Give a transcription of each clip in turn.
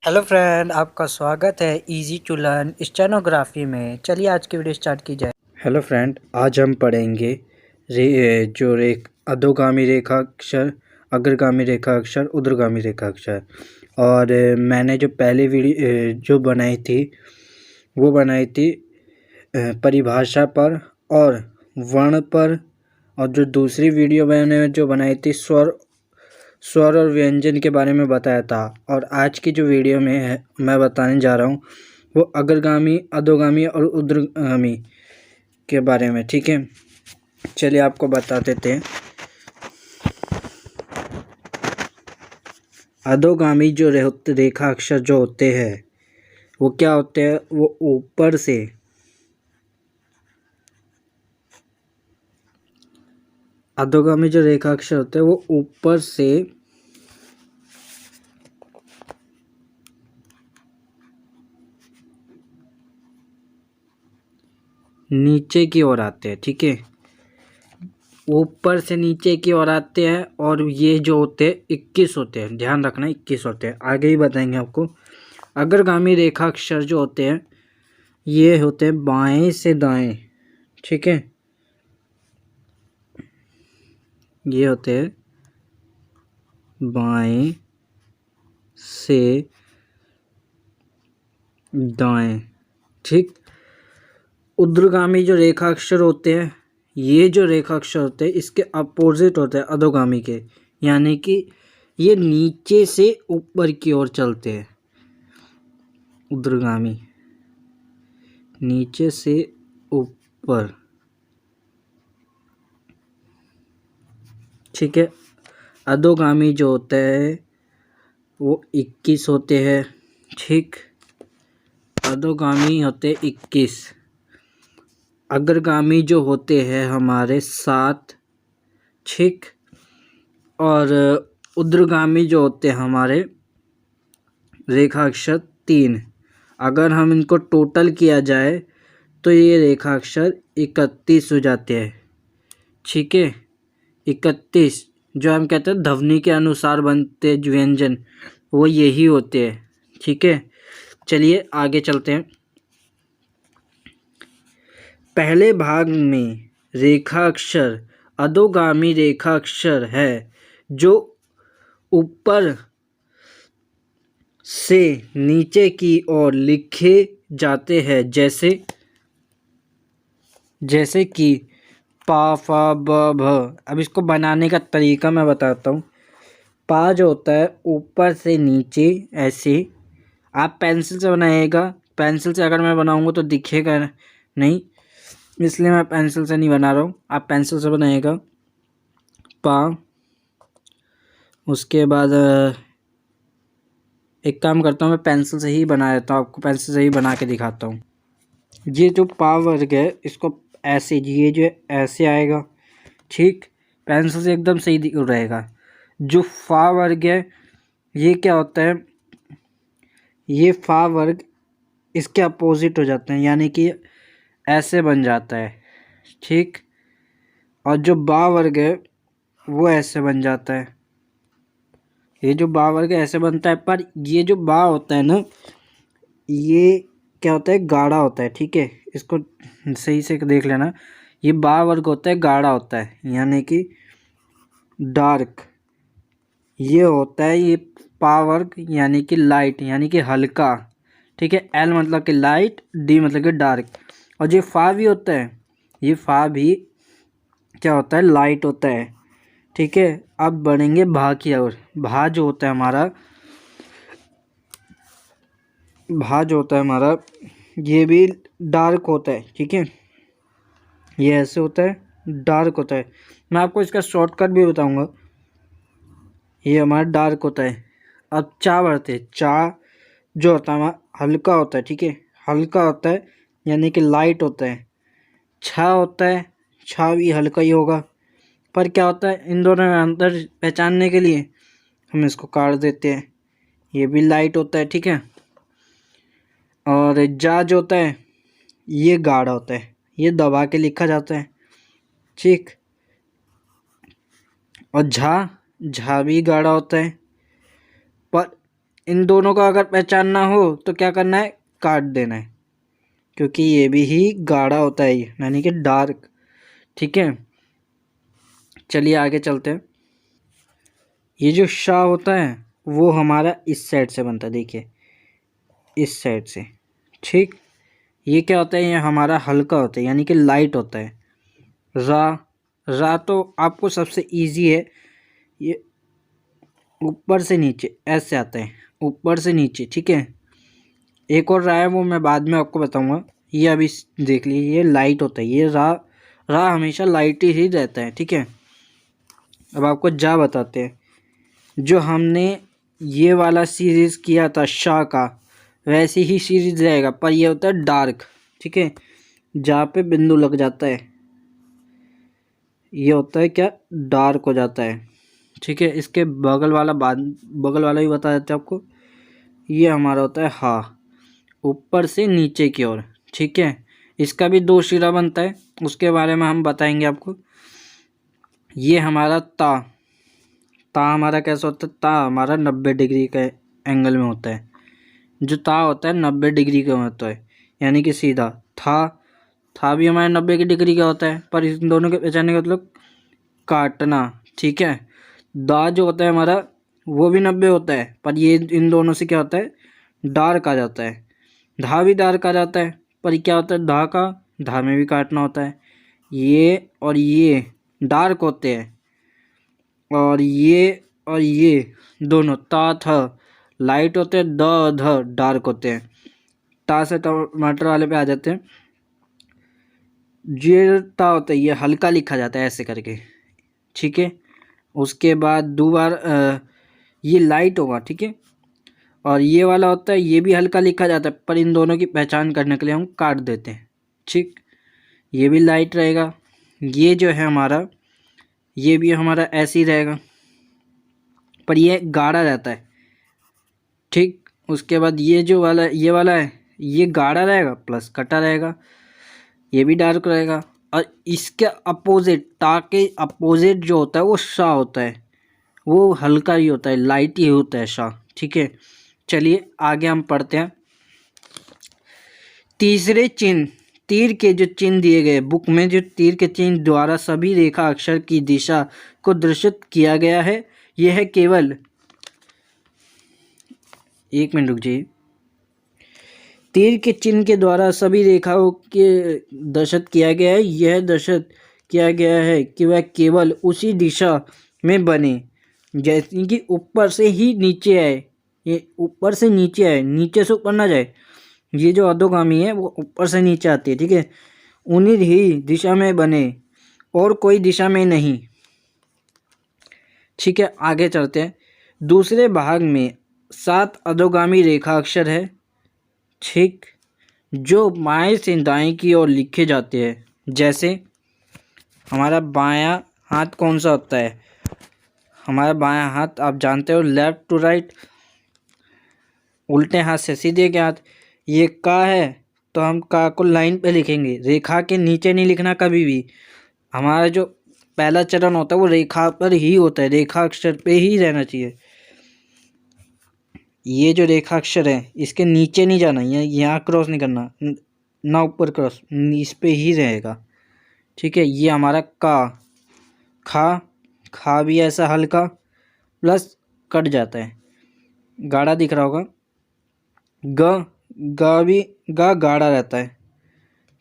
Hello friend, आपका स्वागत है इजी टू लर्न स्टेनोग्राफी में। चलिए आज की वीडियो स्टार्ट की जाए। हेलो फ्रेंड, आज हम पढ़ेंगे अधोगामी रेखाक्षर, अग्रगामी रेखाक्षर, ऊर्ध्वगामी रेखाक्षर। और मैंने जो पहले वीडियो जो बनाई थी वो बनाई थी परिभाषा पर और वर्ण पर। और जो दूसरी वीडियो मैंने जो बनाई थी स्वर और व्यंजन के बारे में बताया था। और आज की जो वीडियो में है मैं बताने जा रहा हूँ वो अग्रगामी, अधोगामी और ऊर्ध्वगामी के बारे में। ठीक है, चलिए आपको बता देते हैं। अधोगामी जो रेखा अक्षर जो होते हैं वो क्या होते हैं, वो ऊपर से अधोगामी जो रेखा अक्षर होते हैं वो ऊपर से नीचे की ओर आते हैं। ठीक है, ऊपर से नीचे की ओर आते हैं और ये जो होते हैं 21 होते हैं। ध्यान रखना, 21 होते हैं। आगे ही बताएंगे आपको। अग्रगामी रेखा अक्षर जो होते हैं ये होते हैं बाएं से दाएं। ठीक है, ये होते हैं बाएं से दाएं। ठीक, ऊर्ध्वगामी जो रेखा अक्षर होते हैं, ये जो रेखा अक्षर होते हैं इसके अपोजिट होते हैं अधोगामी के, यानी कि ये नीचे से ऊपर की ओर चलते हैं। ऊर्ध्वगामी नीचे से ऊपर। ठीक है, अधोगामी जो होता है वो 21 होते हैं। ठीक, अधोगामी होते 21। अग्रगामी जो होते हैं हमारे 7। ठीक, और ऊर्ध्वगामी जो होते हैं हमारे रेखा अक्षर 3। अगर हम इनको टोटल किया जाए तो ये रेखा अक्षर 31 हो जाते हैं। ठीक है, 31 जो हम कहते हैं ध्वनि के अनुसार बनते व्यंजन, वो यही होते हैं। ठीक है, चलिए आगे चलते हैं। पहले भाग में रेखा अक्षर अधोगामी रेखा अक्षर है जो ऊपर से नीचे की ओर लिखे जाते हैं, जैसे कि पा, फा, ब, भ। अब इसको बनाने का तरीका मैं बताता हूँ। पा जो होता है ऊपर से नीचे ऐसे, आप पेंसिल से बनाइएगा। पेंसिल से अगर मैं बनाऊंगा तो दिखेगा नहीं, इसलिए मैं पेंसिल से नहीं बना रहा हूँ। आप पेंसिल से बनाइएगा पा। उसके बाद एक काम करता हूँ, मैं पेंसिल से ही बना देता हूँ, आपको पेंसिल से ही बना के दिखाता हूँ। ये जो पा वर्ग है इसको ऐसे, ये जो ऐसे आएगा। ठीक, पेंसिल से एकदम सही रहेगा। जो फा वर्ग है ये क्या होता है, ये फा वर्ग इसके अपोजिट हो जाते हैं, यानी कि ऐसे बन जाता है। ठीक, और जो बा वर्ग है वो ऐसे बन जाता है। ये जो बा वर्ग ऐसे बनता है, पर ये जो बा होता है ना, ये क्या होता है, गाढ़ा होता है। ठीक है, इसको सही से देख लेना। ये बा वर्ग होता है गाढ़ा होता है, यानी कि डार्क। ये होता है ये पा वर्ग, यानी कि लाइट, यानी कि हल्का। ठीक है, एल मतलब कि लाइट, डी मतलब कि डार्क। और जो फा भी होता है, ये फा भी क्या होता है, लाइट होता है। ठीक है, अब बढ़ेंगे भा की ओर। भा जो होता है हमारा, भा जो होता है हमारा, ये भी डार्क होता है। ठीक है, ये ऐसे होता है, डार्क होता है। मैं आपको इसका शॉर्टकट भी बताऊंगा। ये हमारा डार्क होता है। अब चा बढ़ते हैं। चा जो होता है हमारा हल्का होता है। ठीक है, हल्का होता है यानी कि लाइट होता है। छा होता है, छा भी हल्का ही होगा। पर क्या होता है, इन दोनों में अंतर पहचानने के लिए हम इसको काट देते हैं। ये भी लाइट होता है। ठीक है, और जा जो होता है ये गाढ़ा होता है, ये दबा के लिखा जाता है। ठीक, और झा, झा भी गाढ़ा होता है। पर इन दोनों को अगर पहचानना हो तो क्या करना है, काट देना है, क्योंकि ये भी ही गाढ़ा होता है यानी कि डार्क। ठीक है, चलिए आगे चलते हैं। ये जो शाह होता है वो हमारा इस साइड से बनता है, देखिए इस साइड से। ठीक, ये क्या होता है, ये हमारा हल्का होता है यानी कि लाइट होता है। रा, रा तो आपको सबसे इजी है, ये ऊपर से नीचे ऐसे आता है, ऊपर से नीचे। ठीक है, एक और रा है वो मैं बाद में आपको बताऊंगा, ये अभी देख लीजिए, ये लाइट होता है, ये रा, रा हमेशा लाइट ही रहता है। ठीक है, अब आपको जा बताते हैं। जो हमने ये वाला सीरीज़ किया था शाह का, वैसे ही सीरीज रहेगा, पर ये होता है डार्क। ठीक है, जहाँ पे बिंदु लग जाता है ये होता है क्या, डार्क हो जाता है। ठीक है, इसके बगल वाला बगल वाला भी बता देते हैं आपको, ये हमारा होता है हा, ऊपर से नीचे की ओर। ठीक है, इसका भी दो सिरा बनता है, उसके बारे में हम बताएंगे आपको। ये हमारा ता, ता हमारा कैसा होता है, ता हमारा 90 डिग्री के एंगल में होता है। जो ता होता है 90 डिग्री का होता है यानी कि सीधा। था भी हमारे 90 की डिग्री का होता है, पर इन दोनों के पहचानने का मतलब काटना। ठीक है, दा जो होता है हमारा वो भी 90 होता है, पर ये इन दोनों से क्या होता है, डार्क आ जाता है। धा भी डार्क आ जाता है, पर ये क्या होता है, धा में भी काटना होता है। ये और ये डार्क होते हैं, और ये दोनों ता था लाइट होते हैं, द ध डार्क होते हैं। ता से टमाटर वाले पे आ जाते हैं। ये ता होता है, ये हल्का लिखा जाता है ऐसे करके। ठीक है, उसके बाद दोबारा ये लाइट होगा। ठीक है, और ये वाला होता है, ये भी हल्का लिखा जाता है, पर इन दोनों की पहचान करने के लिए हम काट देते हैं। ठीक, ये भी लाइट रहेगा, ये जो है हमारा, ये भी हमारा ऐसे ही रहेगा, पर ये गाढ़ा रहता है। ठीक, उसके बाद ये जो वाला, ये वाला है, ये गाढ़ा रहेगा प्लस कटा रहेगा, ये भी डार्क रहेगा। और इसके अपोजिट, ता के अपोजिट जो होता है वो शा होता है, वो हल्का ही होता है, लाइट ही होता है शा। ठीक है, चलिए आगे हम पढ़ते हैं। तीसरे चिन्ह, तीर के जो चिन्ह दिए गए बुक में, जो तीर के चिन्ह द्वारा सभी रेखा अक्षर की दिशा को दर्शित किया गया है, यह केवल, एक मिनट रुक जाइए। तीर के चिन्ह के द्वारा सभी रेखाओं के दर्शित किया गया है, यह दर्शित किया गया है कि वह केवल उसी दिशा में बने जैसे कि ऊपर से ही नीचे आए। ये ऊपर से नीचे आए, नीचे से ऊपर ना जाए। ये जो अधोगामी है वो ऊपर से नीचे आती है। ठीक है, उन्हीं ही दिशा में बने और कोई दिशा में नहीं। ठीक है, आगे चलते हैं। दूसरे भाग में 7 अधोगामी रेखा अक्षर है। ठीक, जो बाएं से दाएं की ओर लिखे जाते हैं। जैसे हमारा बायां हाथ कौन सा होता है, हमारा बायां हाथ आप जानते हो, लेफ्ट टू राइट, उल्टे हाथ से सीधे के हाथ। ये का है तो हम का को लाइन पे लिखेंगे, रेखा के नीचे नहीं लिखना कभी भी। हमारा जो पहला चरण होता है वो रेखा पर ही होता है, रेखा अक्षर पे ही रहना चाहिए। ये जो रेखा अक्षर है इसके नीचे नहीं जाना, यहाँ क्रॉस नहीं करना, ना ऊपर क्रॉस, इस पे ही रहेगा। ठीक है, ये हमारा का, खा भी ऐसा हल्का प्लस कट जाता है, गाढ़ा दिख रहा होगा। गा भी गाढ़ा रहता है।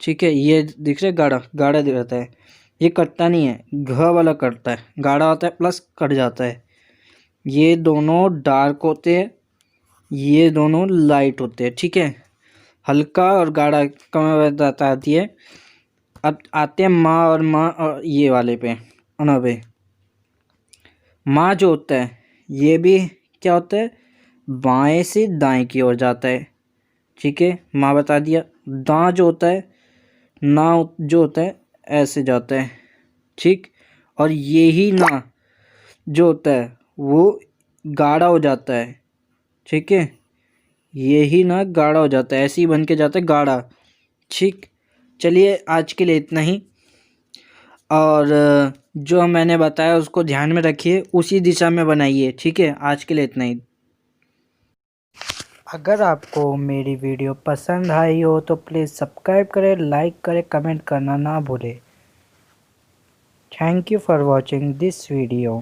ठीक है, ये दिख रहा है, गाढ़ा रहता है, ये कटता नहीं है, घ वाला कटता है, गाढ़ा होता है प्लस कट जाता है। ये दोनों डार्क होते हैं, ये दोनों लाइट होते हैं। ठीक है, हल्का और गाढ़ा कम बताती आती है। अब आते हैं माँ और ये वाले पे, अना पे। माँ जो होता है ये भी क्या होता है, बाएं से दाएं की ओर जाता है। ठीक है, माँ बता दिया। दाँ जो होता है, ना जो होता है ऐसे जाता है। ठीक, और ये ही ना जो होता है वो गाढ़ा हो जाता है। ठीक है, ये ही ना गाढ़ा हो जाता है, ऐसे ही बन के जाता है गाढ़ा। ठीक, चलिए आज के लिए इतना ही, और जो मैंने बताया उसको ध्यान में रखिए, उसी दिशा में बनाइए। ठीक है, आज के लिए इतना ही। अगर आपको मेरी वीडियो पसंद आई हो तो प्लीज़ सब्सक्राइब करें, लाइक करें, कमेंट करना ना भूलें। Thank you for watching this video.